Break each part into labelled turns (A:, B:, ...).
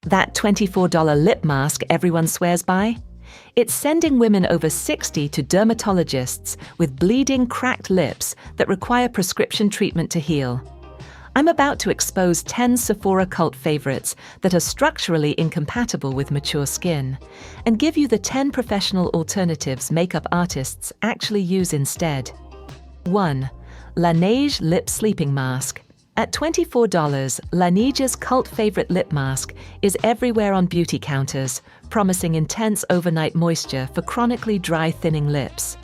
A: That $24 lip mask everyone swears by? It's sending women over 60 to dermatologists with bleeding, cracked lips that require prescription treatment to heal. I'm about to expose 10 Sephora cult favorites that are structurally incompatible with mature skin, and give you the 10 professional alternatives makeup artists actually use instead. 1. Laneige Lip Sleeping Mask. At $24, Laneige's cult favorite lip mask is everywhere on beauty counters, promising intense overnight moisture for chronically dry, thinning lips.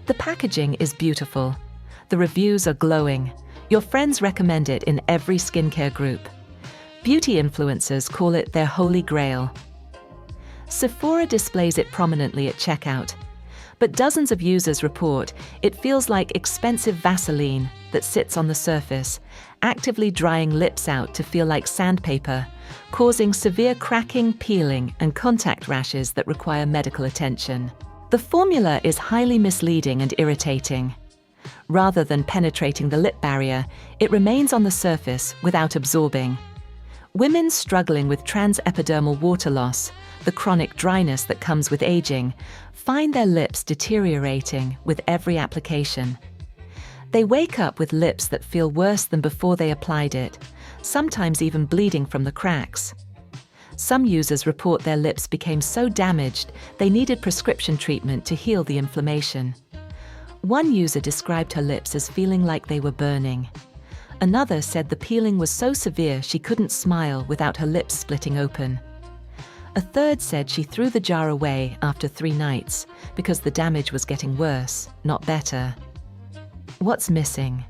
A: The packaging is beautiful. The reviews are glowing. Your friends recommend it in every skincare group. Beauty influencers call it their holy grail. Sephora displays it prominently at checkout, but dozens of users report it feels like expensive Vaseline that sits on the surface, actively drying lips out to feel like sandpaper, causing severe cracking, peeling, and contact rashes that require medical attention. The formula is highly misleading and irritating. Rather than penetrating the lip barrier, it remains on the surface without absorbing. Women struggling with transepidermal water loss, the chronic dryness that comes with aging, find their lips deteriorating with every application. They wake up with lips that feel worse than before they applied it, sometimes even bleeding from the cracks. Some users report their lips became so damaged they needed prescription treatment to heal the inflammation. One user described her lips as feeling like they were burning. Another said the peeling was so severe she couldn't smile without her lips splitting open. A third said she threw the jar away after 3 nights because the damage was getting worse, not better. What's missing?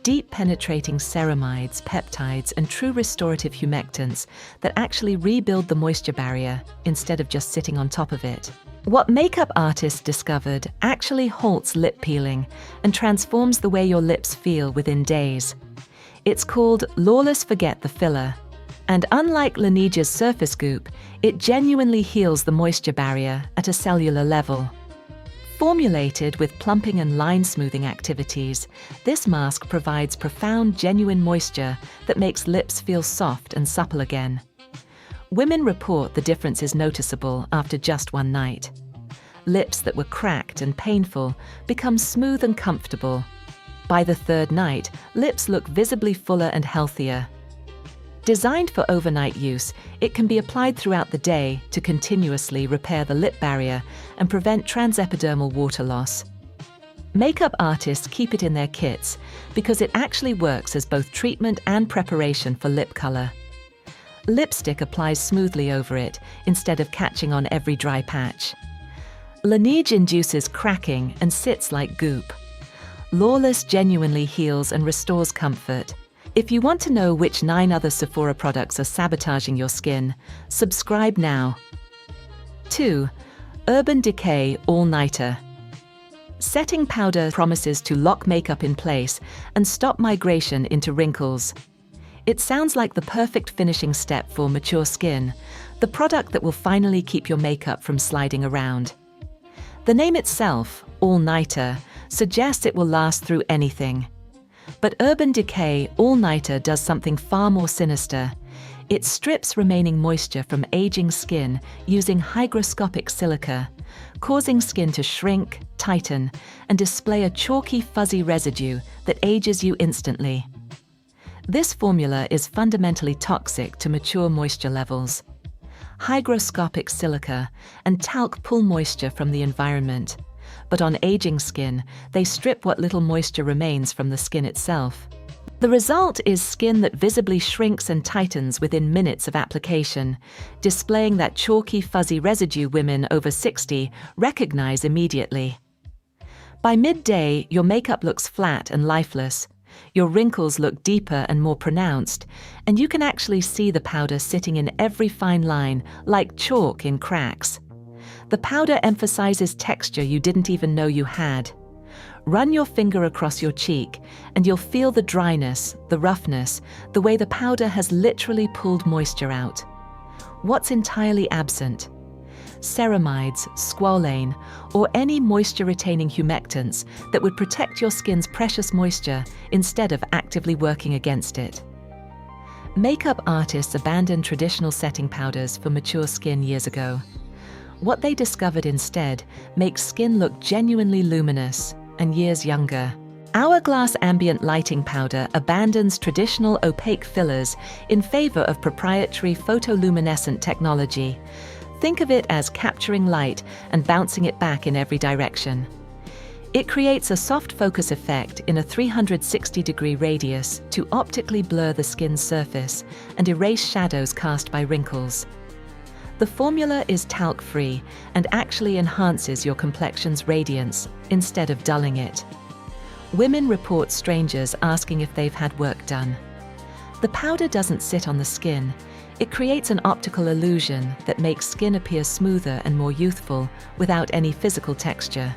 A: Deep penetrating ceramides, peptides, and true restorative humectants that actually rebuild the moisture barrier instead of just sitting on top of it. What makeup artists discovered actually halts lip peeling and transforms the way your lips feel within days. It's called Lawless Forget the Filler. And unlike Laneige's Surface Goop, it genuinely heals the moisture barrier at a cellular level. Formulated with plumping and line smoothing activities, this mask provides profound, genuine moisture that makes lips feel soft and supple again. Women report the difference is noticeable after just 1 night. Lips that were cracked and painful become smooth and comfortable. By the 3rd night, lips look visibly fuller and healthier. Designed for overnight use, it can be applied throughout the day to continuously repair the lip barrier and prevent transepidermal water loss. Makeup artists keep it in their kits because it actually works as both treatment and preparation for lip color. Lipstick applies smoothly over it instead of catching on every dry patch. Laneige induces cracking and sits like goop. Lawless genuinely heals and restores comfort. If you want to know which 9 other Sephora products are sabotaging your skin, subscribe now. 2. Urban Decay All-Nighter. Setting powder promises to lock makeup in place and stop migration into wrinkles. It sounds like the perfect finishing step for mature skin, the product that will finally keep your makeup from sliding around. The name itself, All-Nighter, suggests it will last through anything. But Urban Decay All-Nighter does something far more sinister. It strips remaining moisture from aging skin using hygroscopic silica, causing skin to shrink, tighten, and display a chalky, fuzzy residue that ages you instantly. This formula is fundamentally toxic to mature moisture levels. Hygroscopic silica and talc pull moisture from the environment, but on aging skin, they strip what little moisture remains from the skin itself. The result is skin that visibly shrinks and tightens within minutes of application, displaying that chalky, fuzzy residue women over 60 recognize immediately. By midday, your makeup looks flat and lifeless. Your wrinkles look deeper and more pronounced, and you can actually see the powder sitting in every fine line, like chalk in cracks. The powder emphasizes texture you didn't even know you had. Run your finger across your cheek, and you'll feel the dryness, the roughness, the way the powder has literally pulled moisture out. What's entirely absent? Ceramides, squalane, or any moisture-retaining humectants that would protect your skin's precious moisture instead of actively working against it. Makeup artists abandoned traditional setting powders for mature skin years ago. What they discovered instead makes skin look genuinely luminous and years younger. Hourglass Ambient Lighting Powder abandons traditional opaque fillers in favor of proprietary photoluminescent technology. Think of it as capturing light and bouncing it back in every direction. It creates a soft focus effect in a 360-degree radius to optically blur the skin's surface and erase shadows cast by wrinkles. The formula is talc-free and actually enhances your complexion's radiance instead of dulling it. Women report strangers asking if they've had work done. The powder doesn't sit on the skin. It creates an optical illusion that makes skin appear smoother and more youthful without any physical texture.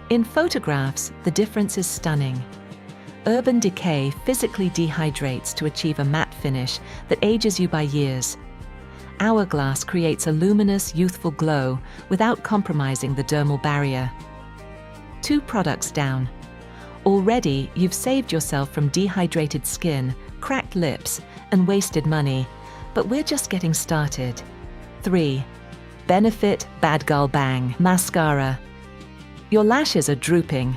A: In photographs, the difference is stunning. Urban Decay physically dehydrates to achieve a matte finish that ages you by years. Hourglass creates a luminous, youthful glow without compromising the dermal barrier. 2 products down. Already, you've saved yourself from dehydrated skin, cracked lips, and wasted money, but we're just getting started. 3. Benefit Bad Girl Bang Mascara. Your lashes are drooping,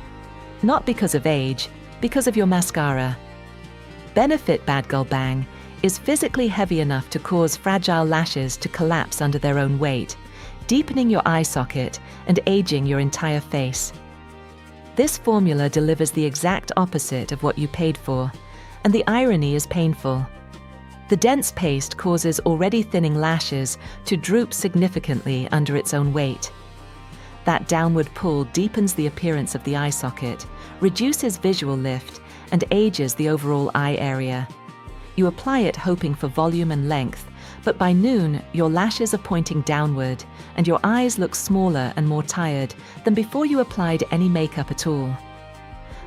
A: not because of age, because of your mascara. Benefit Bad Girl Bang is physically heavy enough to cause fragile lashes to collapse under their own weight, deepening your eye socket and aging your entire face. This formula delivers the exact opposite of what you paid for, and the irony is painful. The dense paste causes already thinning lashes to droop significantly under its own weight. That downward pull deepens the appearance of the eye socket, reduces visual lift, and ages the overall eye area. You apply it hoping for volume and length, but by noon, your lashes are pointing downward, and your eyes look smaller and more tired than before you applied any makeup at all.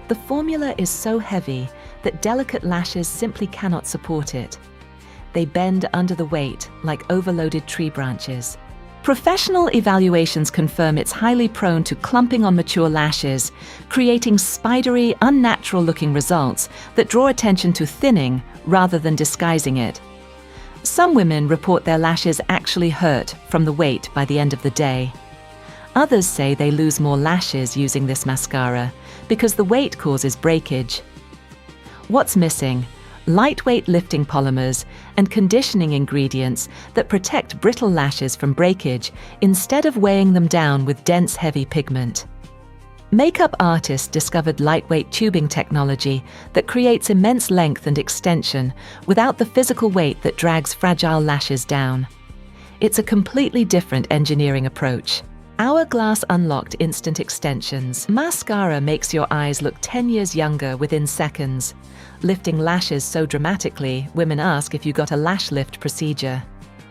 A: The formula is so heavy that delicate lashes simply cannot support it. They bend under the weight like overloaded tree branches. Professional evaluations confirm it's highly prone to clumping on mature lashes, creating spidery, unnatural-looking results that draw attention to thinning rather than disguising it. Some women report their lashes actually hurt from the weight by the end of the day. Others say they lose more lashes using this mascara because the weight causes breakage. What's missing? Lightweight lifting polymers and conditioning ingredients that protect brittle lashes from breakage instead of weighing them down with dense, heavy pigment. Makeup artists discovered lightweight tubing technology that creates immense length and extension without the physical weight that drags fragile lashes down. It's a completely different engineering approach. Hourglass Unlocked Instant Extensions. Mascara makes your eyes look 10 years younger within seconds. Lifting lashes so dramatically, women ask if you got a lash lift procedure.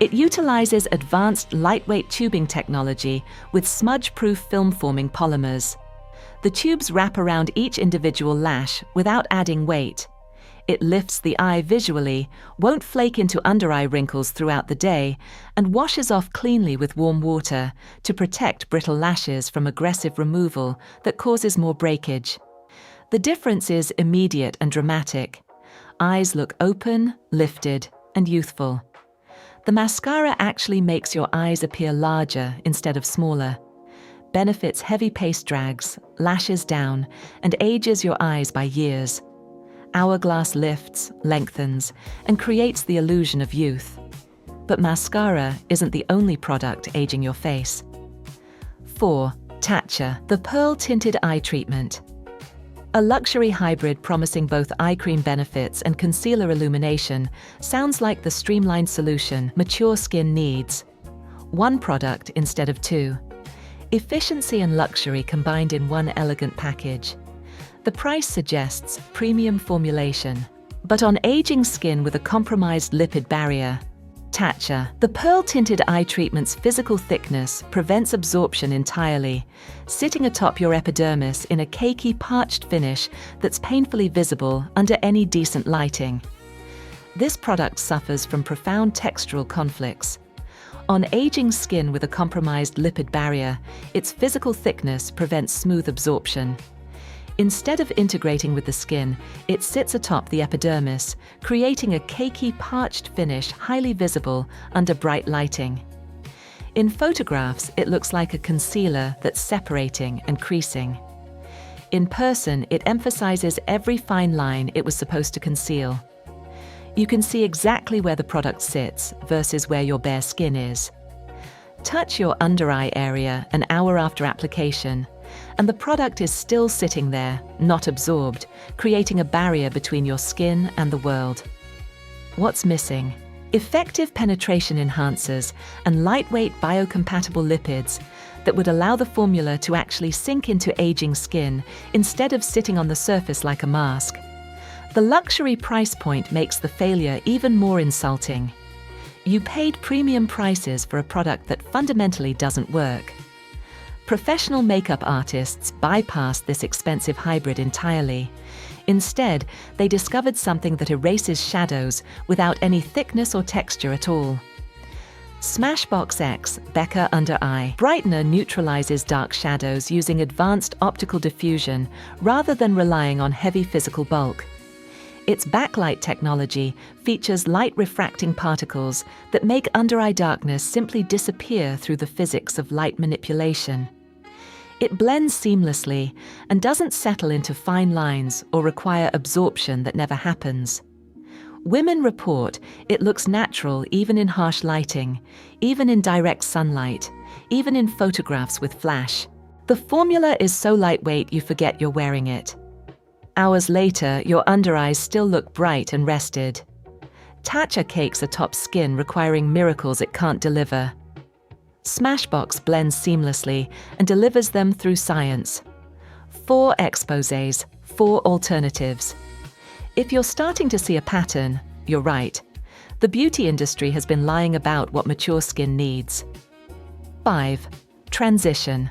A: It utilizes advanced lightweight tubing technology with smudge-proof film-forming polymers. The tubes wrap around each individual lash without adding weight. It lifts the eye visually, won't flake into under-eye wrinkles throughout the day, and washes off cleanly with warm water to protect brittle lashes from aggressive removal that causes more breakage. The difference is immediate and dramatic. Eyes look open, lifted, and youthful. The mascara actually makes your eyes appear larger instead of smaller, benefits heavy paste drags, lashes down, and ages your eyes by years. Hourglass lifts, lengthens, and creates the illusion of youth. But mascara isn't the only product aging your face. 4. Tatcha, the pearl-tinted eye treatment. A luxury hybrid promising both eye cream benefits and concealer illumination sounds like the streamlined solution mature skin needs. 1 product instead of 2. Efficiency and luxury combined in one elegant package. The price suggests premium formulation. But on aging skin with a compromised lipid barrier, Tatcha, the pearl-tinted eye treatment's physical thickness prevents absorption entirely, sitting atop your epidermis in a cakey, parched finish that's painfully visible under any decent lighting. This product suffers from profound textural conflicts. On aging skin with a compromised lipid barrier, its physical thickness prevents smooth absorption. Instead of integrating with the skin, it sits atop the epidermis, creating a cakey, parched finish highly visible under bright lighting. In photographs, it looks like a concealer that's separating and creasing. In person, it emphasizes every fine line it was supposed to conceal. You can see exactly where the product sits versus where your bare skin is. Touch your under-eye area an hour after application, and the product is still sitting there, not absorbed, creating a barrier between your skin and the world. What's missing? Effective penetration enhancers and lightweight biocompatible lipids that would allow the formula to actually sink into aging skin instead of sitting on the surface like a mask. The luxury price point makes the failure even more insulting. You paid premium prices for a product that fundamentally doesn't work. Professional makeup artists bypassed this expensive hybrid entirely. Instead, they discovered something that erases shadows without any thickness or texture at all. Smashbox X Becca Under Eye Brightener neutralizes dark shadows using advanced optical diffusion rather than relying on heavy physical bulk. Its backlight technology features light-refracting particles that make under-eye darkness simply disappear through the physics of light manipulation. It blends seamlessly and doesn't settle into fine lines or require absorption that never happens. Women report it looks natural even in harsh lighting, even in direct sunlight, even in photographs with flash. The formula is so lightweight you forget you're wearing it. Hours later, your under-eyes still look bright and rested. Tatcha cakes atop skin requiring miracles it can't deliver. Smashbox blends seamlessly and delivers them through science. 4 exposés, 4 alternatives. If you're starting to see a pattern, you're right. The beauty industry has been lying about what mature skin needs. 5. Transition.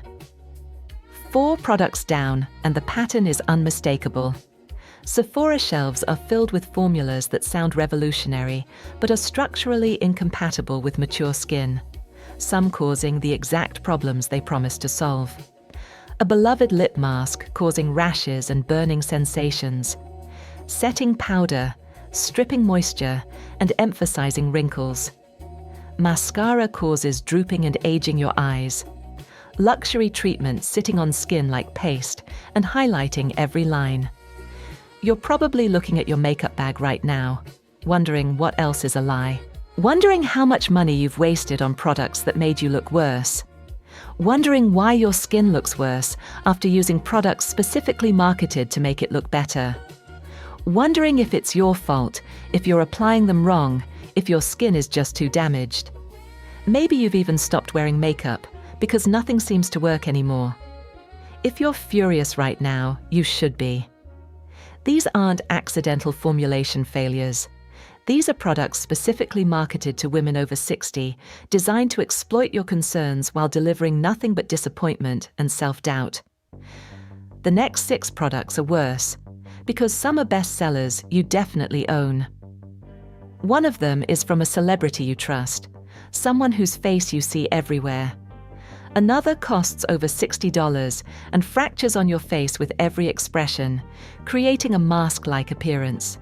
A: 4 products down, and the pattern is unmistakable. Sephora shelves are filled with formulas that sound revolutionary, but are structurally incompatible with mature skin, some causing the exact problems they promise to solve. A beloved lip mask causing rashes and burning sensations. Setting powder, stripping moisture, and emphasizing wrinkles. Mascara causes drooping and aging your eyes. Luxury treatment sitting on skin like paste and highlighting every line. You're probably looking at your makeup bag right now, wondering what else is a lie. Wondering how much money you've wasted on products that made you look worse. Wondering why your skin looks worse after using products specifically marketed to make it look better. Wondering if it's your fault, if you're applying them wrong, if your skin is just too damaged. Maybe you've even stopped wearing makeup because nothing seems to work anymore. If you're furious right now, you should be. These aren't accidental formulation failures. These are products specifically marketed to women over 60, designed to exploit your concerns while delivering nothing but disappointment and self-doubt. The next 6 products are worse, because some are bestsellers you definitely own. One of them is from a celebrity you trust, someone whose face you see everywhere. Another costs over $60 and fractures on your face with every expression, creating a mask-like appearance.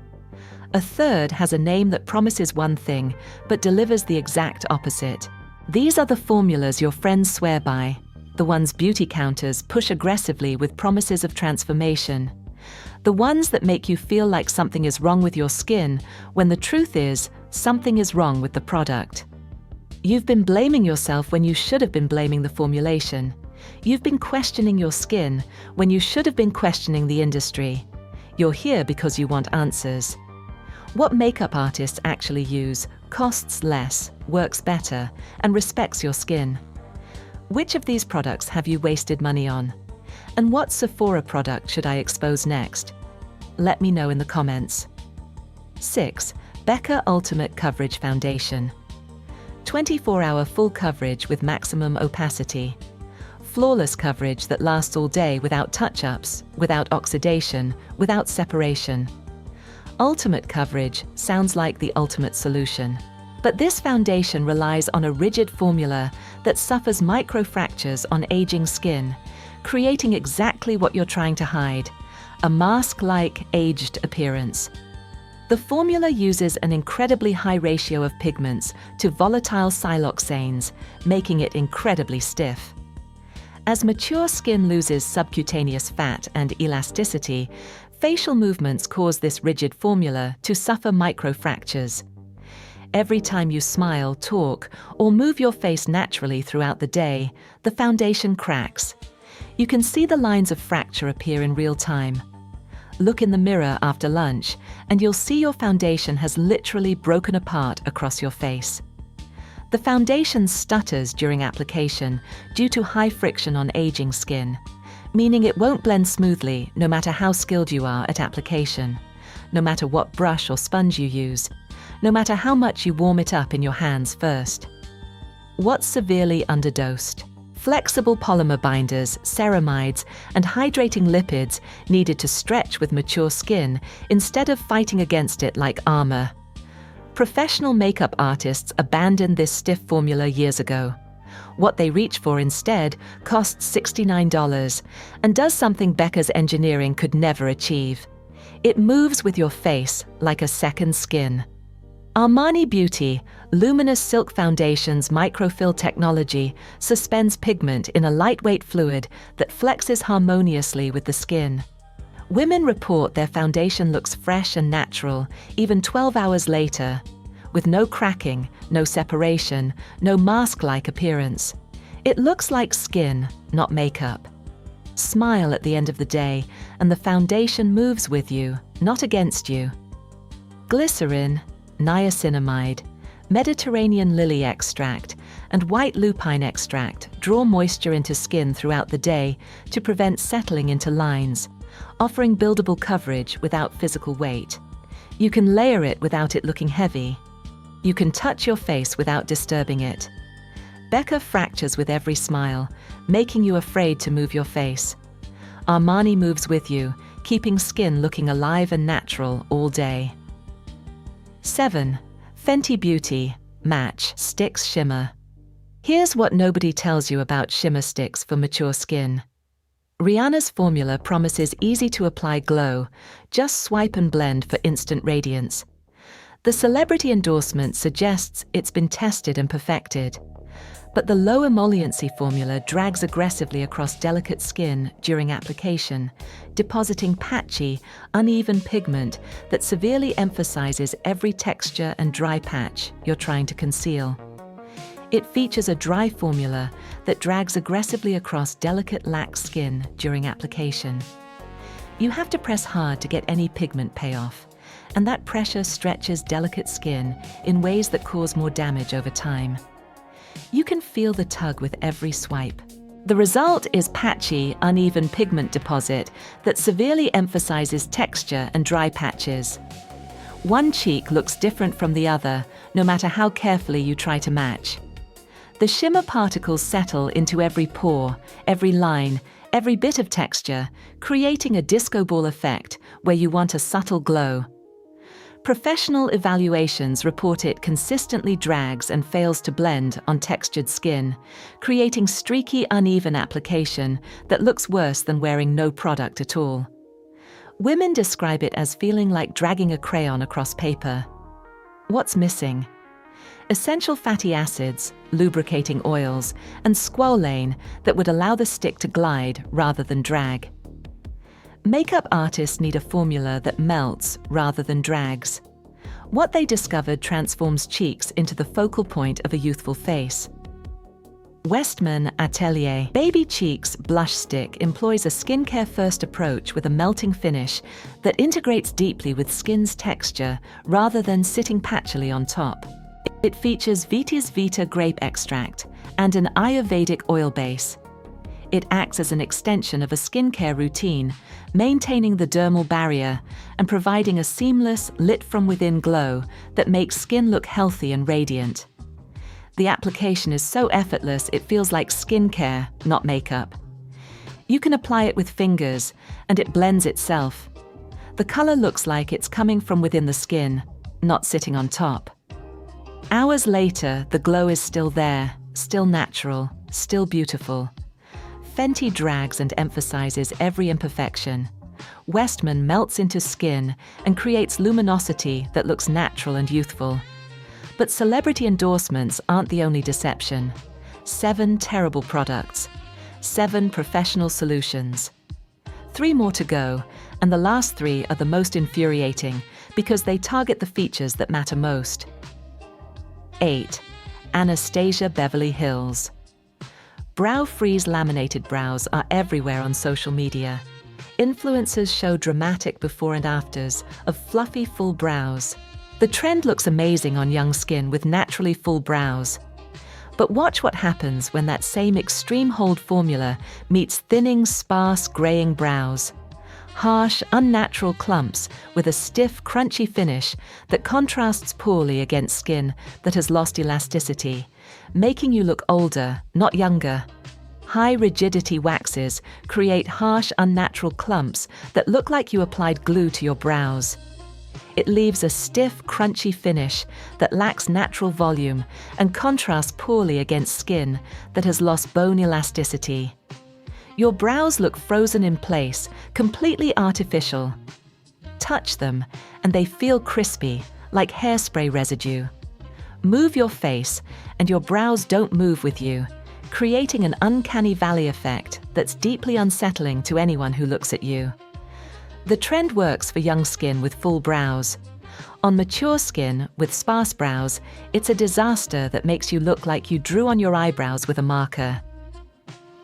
A: A third has a name that promises one thing, but delivers the exact opposite. These are the formulas your friends swear by, the ones beauty counters push aggressively with promises of transformation. The ones that make you feel like something is wrong with your skin, when the truth is, something is wrong with the product. You've been blaming yourself when you should have been blaming the formulation. You've been questioning your skin when you should have been questioning the industry. You're here because you want answers. What makeup artists actually use costs less, works better, and respects your skin. Which of these products have you wasted money on? And what Sephora product should I expose next? Let me know in the comments. 6. Becca Ultimate Coverage Foundation. 24-hour full coverage with maximum opacity. Flawless coverage that lasts all day without touch-ups, without oxidation, without separation. Ultimate coverage sounds like the ultimate solution. But this foundation relies on a rigid formula that suffers microfractures on aging skin, creating exactly what you're trying to hide, a mask-like, aged appearance. The formula uses an incredibly high ratio of pigments to volatile siloxanes, making it incredibly stiff. As mature skin loses subcutaneous fat and elasticity, facial movements cause this rigid formula to suffer microfractures. Every time you smile, talk, or move your face naturally throughout the day, the foundation cracks. You can see the lines of fracture appear in real time. Look in the mirror after lunch, and you'll see your foundation has literally broken apart across your face. The foundation stutters during application due to high friction on aging skin, meaning it won't blend smoothly no matter how skilled you are at application, no matter what brush or sponge you use, no matter how much you warm it up in your hands first. What's severely underdosed? Flexible polymer binders, ceramides, and hydrating lipids needed to stretch with mature skin instead of fighting against it like armor. Professional makeup artists abandoned this stiff formula years ago. What they reach for instead costs $69 and does something Becca's engineering could never achieve. It moves with your face like a second skin. Armani Beauty, luminous silk foundation's microfill technology suspends pigment in a lightweight fluid that flexes harmoniously with the skin. Women report their foundation looks fresh and natural, even 12 hours later, with no cracking, no separation, no mask-like appearance. It looks like skin, not makeup. Smile at the end of the day, and the foundation moves with you, not against you. Glycerin, niacinamide, Mediterranean lily extract, and white lupine extract draw moisture into skin throughout the day to prevent settling into lines, offering buildable coverage without physical weight. You can layer it without it looking heavy. You can touch your face without disturbing it. Becca fractures with every smile, making you afraid to move your face. Armani moves with you, keeping skin looking alive and natural all day. 7. Fenty Beauty Match Sticks Shimmer. Here's what nobody tells you about shimmer sticks for mature skin. Rihanna's formula promises easy-to-apply glow. Just swipe and blend for instant radiance. The celebrity endorsement suggests it's been tested and perfected. But the low emolliency formula drags aggressively across delicate skin during application, depositing patchy, uneven pigment that severely emphasizes every texture and dry patch you're trying to conceal. It features a dry formula that drags aggressively across delicate lax skin during application. You have to press hard to get any pigment payoff, and that pressure stretches delicate skin in ways that cause more damage over time. You can feel the tug with every swipe. The result is patchy, uneven pigment deposit that severely emphasizes texture and dry patches. One cheek looks different from the other, no matter how carefully you try to match. The shimmer particles settle into every pore, every line, every bit of texture, creating a disco ball effect where you want a subtle glow. Professional evaluations report it consistently drags and fails to blend on textured skin, creating streaky, uneven application that looks worse than wearing no product at all. Women describe it as feeling like dragging a crayon across paper. What's missing? Essential fatty acids, lubricating oils, and squalane that would allow the stick to glide rather than drag. Makeup artists need a formula that melts rather than drags. What they discovered transforms cheeks into the focal point of a youthful face. Westman Atelier Baby Cheeks Blush Stick employs a skincare-first approach with a melting finish that integrates deeply with skin's texture rather than sitting patchily on top. It features Vitis Vita grape extract and an Ayurvedic oil base. It acts as an extension of a skincare routine, maintaining the dermal barrier and providing a seamless, lit-from-within glow that makes skin look healthy and radiant. The application is so effortless it feels like skincare, not makeup. You can apply it with fingers, and it blends itself. The color looks like it's coming from within the skin, not sitting on top. Hours later, the glow is still there, still natural, still beautiful. Fenty drags and emphasizes every imperfection. Westman melts into skin and creates luminosity that looks natural and youthful. But celebrity endorsements aren't the only deception. 7 terrible products. 7 professional solutions. 3 more to go, and the last 3 are the most infuriating because they target the features that matter most. 8. Anastasia Beverly Hills. Brow freeze laminated brows are everywhere on social media. Influencers show dramatic before and afters of fluffy full brows. The trend looks amazing on young skin with naturally full brows. But watch what happens when that same extreme hold formula meets thinning, sparse, graying brows. Harsh, unnatural clumps with a stiff, crunchy finish that contrasts poorly against skin that has lost elasticity, making you look older, not younger. High rigidity waxes create harsh, unnatural clumps that look like you applied glue to your brows. It leaves a stiff, crunchy finish that lacks natural volume and contrasts poorly against skin that has lost bone elasticity. Your brows look frozen in place, completely artificial. Touch them, and they feel crispy, like hairspray residue. Move your face, and your brows don't move with you, creating an uncanny valley effect that's deeply unsettling to anyone who looks at you. The trend works for young skin with full brows. On mature skin with sparse brows, it's a disaster that makes you look like you drew on your eyebrows with a marker.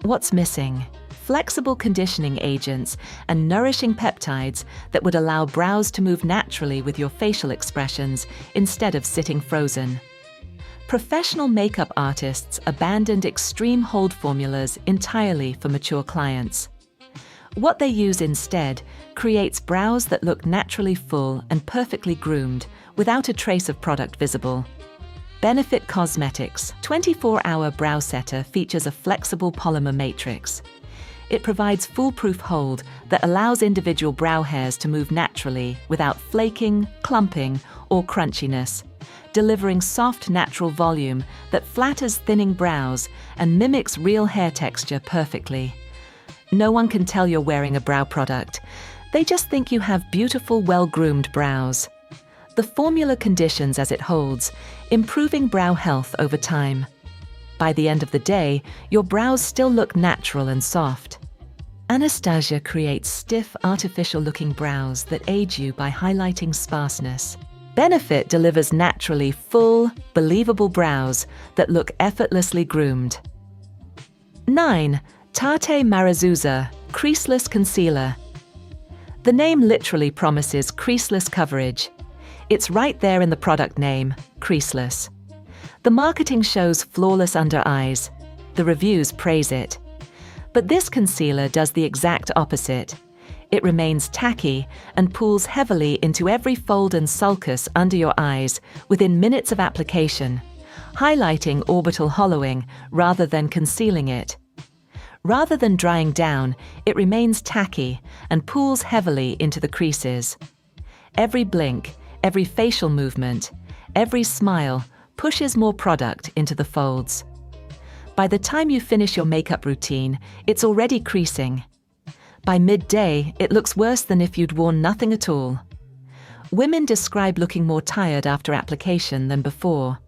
A: What's missing? Flexible conditioning agents and nourishing peptides that would allow brows to move naturally with your facial expressions instead of sitting frozen. Professional makeup artists abandoned extreme hold formulas entirely for mature clients. What they use instead creates brows that look naturally full and perfectly groomed without a trace of product visible. Benefit Cosmetics 24-hour Brow Setter features a flexible polymer matrix. It provides foolproof hold that allows individual brow hairs to move naturally without flaking, clumping, or crunchiness, delivering soft, natural volume that flatters thinning brows and mimics real hair texture perfectly. No one can tell you're wearing a brow product. They just think you have beautiful, well-groomed brows. The formula conditions as it holds, improving brow health over time. By the end of the day, your brows still look natural and soft. Anastasia creates stiff, artificial-looking brows that aid you by highlighting sparseness. Benefit delivers naturally full, believable brows that look effortlessly groomed. 9. Tate Marizuza Creaseless Concealer. The name literally promises creaseless coverage. It's right there in the product name, creaseless. The marketing shows flawless under eyes. The reviews praise it. But this concealer does the exact opposite. It remains tacky and pools heavily into every fold and sulcus under your eyes within minutes of application, highlighting orbital hollowing rather than concealing it. Rather than drying down, it remains tacky and pools heavily into the creases. Every blink, every facial movement, every smile pushes more product into the folds. By the time you finish your makeup routine, it's already creasing. By midday, it looks worse than if you'd worn nothing at all. Women describe looking more tired after application than before.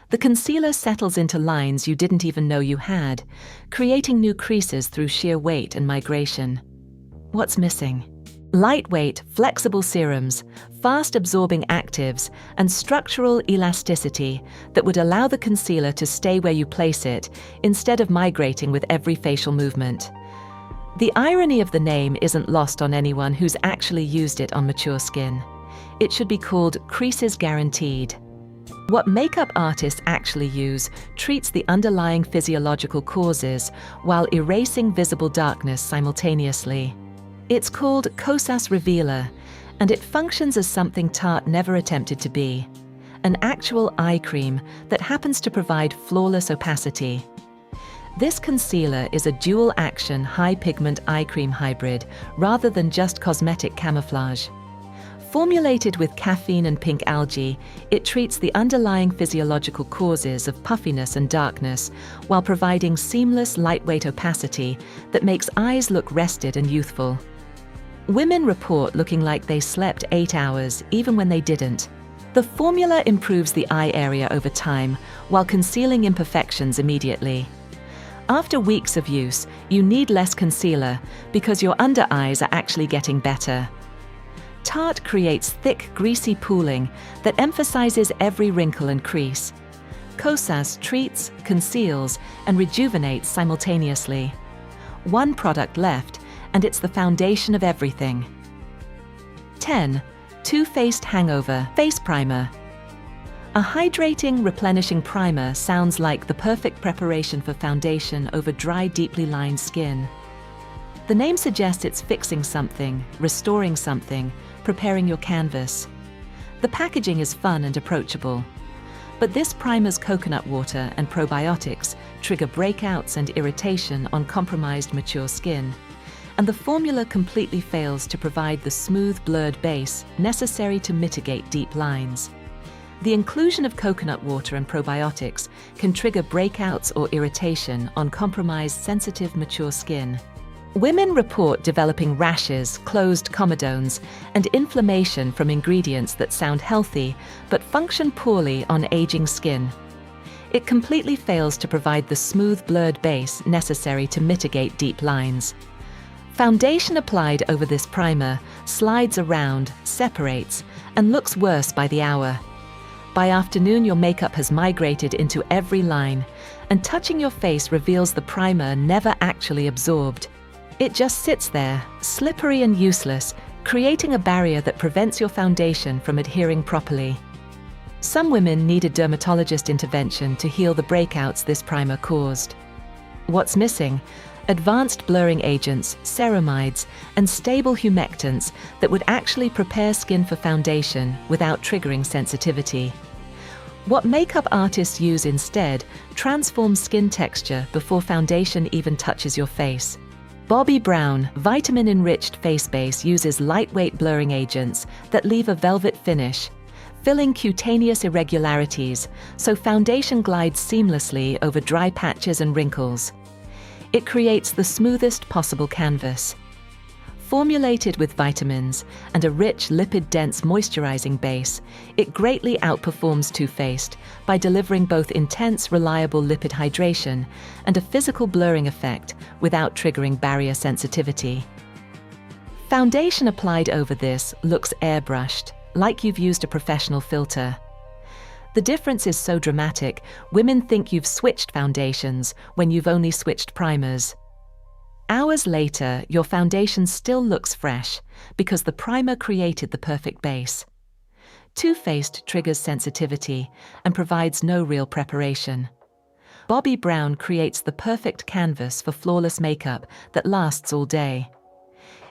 A: The concealer settles into lines you didn't even know you had, creating new creases through sheer weight and migration. What's missing? Lightweight, flexible serums, fast-absorbing actives, and structural elasticity that would allow the concealer to stay where you place it instead of migrating with every facial movement. The irony of the name isn't lost on anyone who's actually used it on mature skin. It should be called Creases Guaranteed. What makeup artists actually use treats the underlying physiological causes while erasing visible darkness simultaneously. It's called Kosas Revealer, and it functions as something Tarte never attempted to be, an actual eye cream that happens to provide flawless opacity. This concealer is a dual-action high-pigment eye cream hybrid rather than just cosmetic camouflage. Formulated with caffeine and pink algae, it treats the underlying physiological causes of puffiness and darkness while providing seamless, lightweight opacity that makes eyes look rested and youthful. Women report looking like they slept 8 hours, even when they didn't. The formula improves the eye area over time, while concealing imperfections immediately. After weeks of use, you need less concealer because your under eyes are actually getting better. Tarte creates thick, greasy pooling that emphasizes every wrinkle and crease. Kosas treats, conceals, and rejuvenates simultaneously. One product left, and it's the foundation of everything. 10. Too Faced Hangover Face Primer. A hydrating, replenishing primer sounds like the perfect preparation for foundation over dry, deeply lined skin. The name suggests it's fixing something, restoring something, preparing your canvas. The packaging is fun and approachable. But this primer's coconut water and probiotics trigger breakouts and irritation on compromised, mature skin. And the formula completely fails to provide the smooth, blurred base necessary to mitigate deep lines. The inclusion of coconut water and probiotics can trigger breakouts or irritation on compromised, sensitive, mature skin. Women report developing rashes, closed comedones, and inflammation from ingredients that sound healthy but function poorly on aging skin. It completely fails to provide the smooth, blurred base necessary to mitigate deep lines. Foundation applied over this primer slides around, separates, and looks worse by the hour. By afternoon, your makeup has migrated into every line, and touching your face reveals the primer never actually absorbed. It just sits there, slippery and useless, creating a barrier that prevents your foundation from adhering properly. Some women need a dermatologist intervention to heal the breakouts this primer caused. What's missing? Advanced blurring agents, ceramides, and stable humectants that would actually prepare skin for foundation without triggering sensitivity. What makeup artists use instead transforms skin texture before foundation even touches your face. Bobbi Brown vitamin-enriched face base uses lightweight blurring agents that leave a velvet finish, filling cutaneous irregularities so foundation glides seamlessly over dry patches and wrinkles. It creates the smoothest possible canvas. Formulated with vitamins and a rich, lipid-dense moisturizing base, it greatly outperforms Too Faced by delivering both intense, reliable lipid hydration and a physical blurring effect without triggering barrier sensitivity. Foundation applied over this looks airbrushed, like you've used a professional filter. The difference is so dramatic, women think you've switched foundations when you've only switched primers. Hours later, your foundation still looks fresh because the primer created the perfect base. Too Faced triggers sensitivity and provides no real preparation. Bobbi Brown creates the perfect canvas for flawless makeup that lasts all day.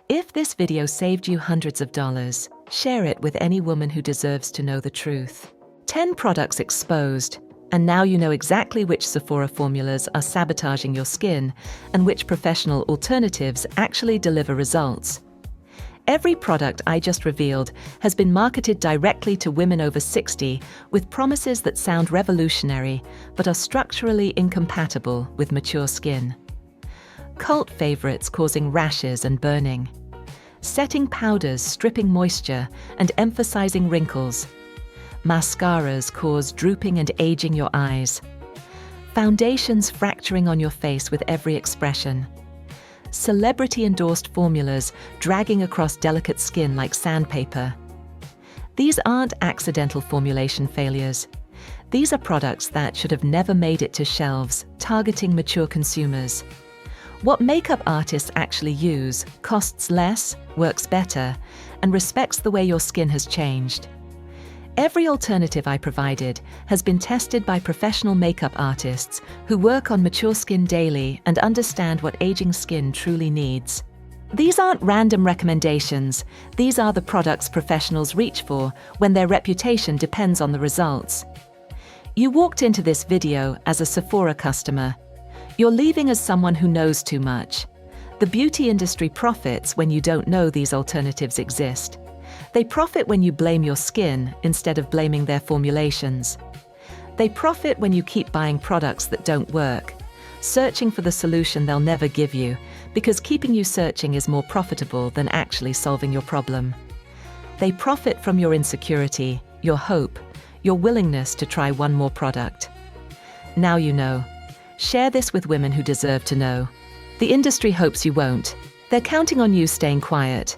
A: If this video saved you hundreds of dollars, share it with any woman who deserves to know the truth. 10 products exposed, and now you know exactly which Sephora formulas are sabotaging your skin and which professional alternatives actually deliver results. Every product I just revealed has been marketed directly to women over 60 with promises that sound revolutionary but are structurally incompatible with mature skin. Cult favorites causing rashes and burning. Setting powders stripping moisture and emphasizing wrinkles. Mascaras cause drooping and aging your eyes. Foundations fracturing on your face with every expression. Celebrity-endorsed formulas dragging across delicate skin like sandpaper. These aren't accidental formulation failures. These are products that should have never made it to shelves, targeting mature consumers. What makeup artists actually use costs less, works better, and respects the way your skin has changed. Every alternative I provided has been tested by professional makeup artists who work on mature skin daily and understand what aging skin truly needs. These aren't random recommendations. These are the products professionals reach for when their reputation depends on the results. You walked into this video as a Sephora customer. You're leaving as someone who knows too much. The beauty industry profits when you don't know these alternatives exist. They profit when you blame your skin instead of blaming their formulations. They profit when you keep buying products that don't work. searching for the solution they'll never give you, because keeping you searching is more profitable than actually solving your problem. They profit from your insecurity, your hope, your willingness to try one more product. Now you know. Share this with women who deserve to know. The industry hopes you won't. They're counting on you staying quiet.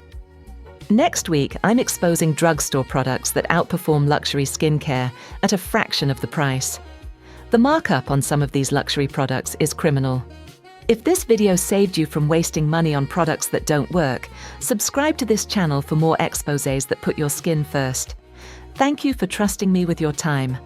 A: Next week, I'm exposing drugstore products that outperform luxury skincare at a fraction of the price. The markup on some of these luxury products is criminal. If this video saved you from wasting money on products that don't work, subscribe to this channel for more exposés that put your skin first. Thank you for trusting me with your time.